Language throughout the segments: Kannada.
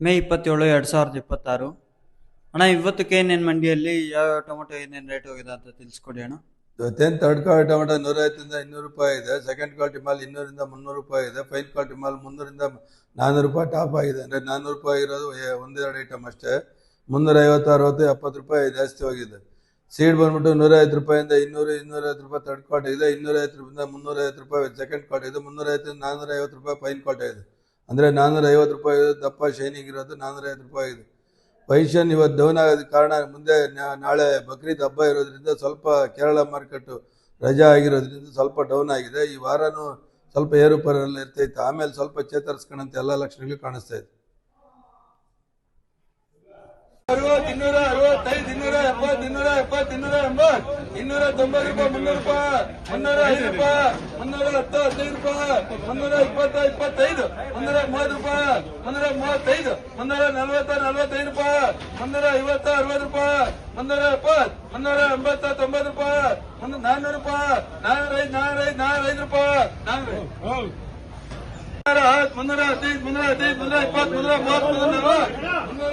ಮೇ 27, 2026. ಅಣ್ಣ, ಇವತ್ತು KNN ಮಂಡಿಯಲ್ಲಿ ಯಾವ ಟೊಮೆಟೊ ಏನೇನು ರೇಟ್ ಹೋಗಿದೆ ಅಂತ ತಿಳಿಸ್ಕೊಡಿ ಅಣ್ಣ. ಇವತ್ತೇನು ಥರ್ಡ್ ಕ್ವಾಲಿಟಿ ಟೊಮೆಟೊ 150ರಿಂದ 200 ರೂಪಾಯಿ ಇದೆ. ಸೆಕೆಂಡ್ ಕ್ವಾಲಿಟಿ ಮಾಲ್ 200ರಿಂದ 300 ರೂಪಾಯಿ ಇದೆ. ಫೈನ್ ಕ್ವಾಲಿಟಿ ಮಾಲ್ 300ರಿಂದ 400 ರೂಪಾಯಿ ಟಾಪ್ ಆಗಿದೆ. ಅಂದರೆ 400 ರೂಪಾಯಿ ಇರೋದು ಒಂದೆರಡು ಐಟಮ್ ಅಷ್ಟೇ. 350, 60, 70 ರೂಪಾಯಿ ಜಾಸ್ತಿ ಹೋಗಿದೆ. ಸೀಡ್ ಬಂದ್ಬಿಟ್ಟು 150 ರೂಪಾಯಿಂದ 200, 250 ರೂಪಾಯಿ ಥರ್ಡ್ ಕ್ವಾಲಿಟಿ ಇದೆ. 250 ರೂಪಾಯಿಂದ 350 ರೂಪಾಯಿ ಸೆಕೆಂಡ್ ಕ್ವಾಲಿಟಿ ಇದೆ. 350ರಿಂದ 450 ರೂಪಾಯಿ ಫೈನ್ ಕ್ವಾಲಿಟಿ ಇದೆ. ಅಂದರೆ 450 ರೂಪಾಯಿ ದಪ್ಪ ಶೈನಿಂಗ್ ಇರೋದು 450 ರೂಪಾಯಿ ಇದೆ. ಪೈಷನ್ ಇವತ್ತು ಡೌನ್ ಆಗೋದಕ್ಕೆ ಕಾರಣ ಮುಂದೆ ನಾಳೆ ಬಕ್ರೀದ್ ಹಬ್ಬ ಇರೋದ್ರಿಂದ ಸ್ವಲ್ಪ ಕೇರಳ ಮಾರ್ಕೆಟು ರಜಾ ಆಗಿರೋದ್ರಿಂದ ಸ್ವಲ್ಪ ಡೌನ್ ಆಗಿದೆ. ಈ ವಾರನೂ ಸ್ವಲ್ಪ ಏರುಪೇರಲ್ಲಿ ಇರ್ತೈತೆ. ಆಮೇಲೆ ಸ್ವಲ್ಪ ಚೇತರಿಸ್ಕೊಂಡಂತೆ ಎಲ್ಲ ಲಕ್ಷಣಗಳು ಕಾಣಿಸ್ತಾ ಇದೆ. 260, 265, 270, 270, 280, 290 ರೂಪಾಯಿ, 300 ರೂಪಾಯಿ, 305 ರೂಪಾಯಿ, 310, 25, 320 ರೂಪಾಯಿ, 335, 340, 45 ರೂಪಾಯಿ, 350, 60 ರೂಪಾಯಿ, 370, 380, 90 ರೂಪಾಯಿ, 400 ರೂಪಾಯಿ, 405 ರೂಪಾಯಿ, 315, 320, 330, 340 ರೂಪಾಯಿ, 50 ರೂಪಾಯಿ, 355, 360 ರೂಪಾಯಿ, 365, 65 ರೂಪಾಯಿ,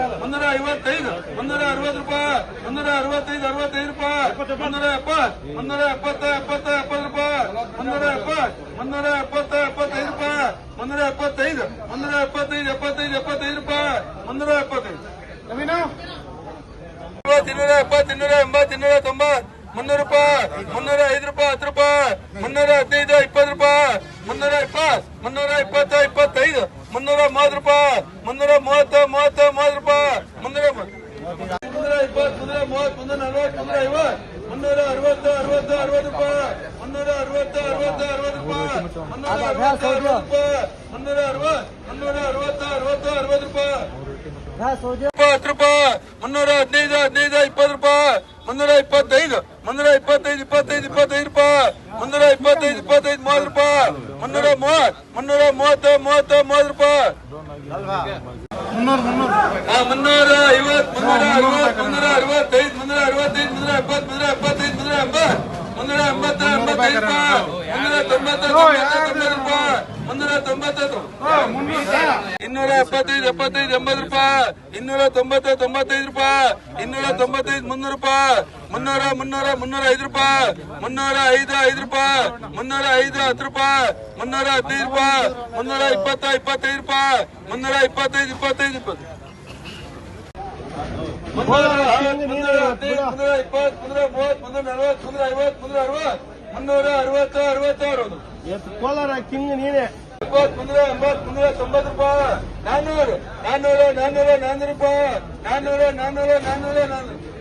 370, 370, 70 ರೂಪಾಯಿ, 370, 370, 75 ರೂಪಾಯಿ, 375, 375, 75, 75 ರೂಪಾಯಿ, 375. 270, 280, 290, 300 ರೂಪಾಯಿ, 305 ರೂಪಾಯಿ, 10 ರೂಪಾಯಿ, 315, 20 ರೂಪಾಯಿ, 320, 320, 25, 330 ರೂಪಾಯಿ, 330, 30 ರೂಪಾಯಿ, 320, 330, 340, 350, 360, 60, 60 ರೂಪಾಯಿ, 360, 60, 60 ರೂಪಾಯಿ, 360, 60 ರೂಪಾಯಿ, 360, 360, 60 ರೂಪಾಯಿ, 10 ರೂಪಾಯಿ, 315, 15, 20 ರೂಪಾಯಿ, 325, 325, 25, 25 ರೂಪಾಯಿ, 325, 25, 30 ರೂಪಾಯಿ, 330, 330, 30, 30 ರೂಪಾಯಿ, 350, 360, 365, 365, 370, 375, 380, 385 ರೂಪಾಯಿ, 390, 90 ರೂಪಾಯಿ, 390, 275, 75, 80 ರೂಪಾಯಿ, 290, 95 ರೂಪಾಯಿ, 295, 300 ರೂಪಾಯಿ, 300, 305 ರೂಪಾಯಿ, 305, 5 ರೂಪಾಯಿ, 305, 10 ರೂಪಾಯಿ, 315 ರೂಪಾಯಿ, 320, 25 ರೂಪಾಯಿ, 325, 25, 20. 320, 320, 330, 340, 350, 360, 60. ಕೋಲಾರ ಕಿಂಗ್ ನೀನೆ. 380, 390 ರೂಪಾಯಿ, 400, 400, 400, 400 ರೂಪಾಯಿ, 400, 400, 400, 400.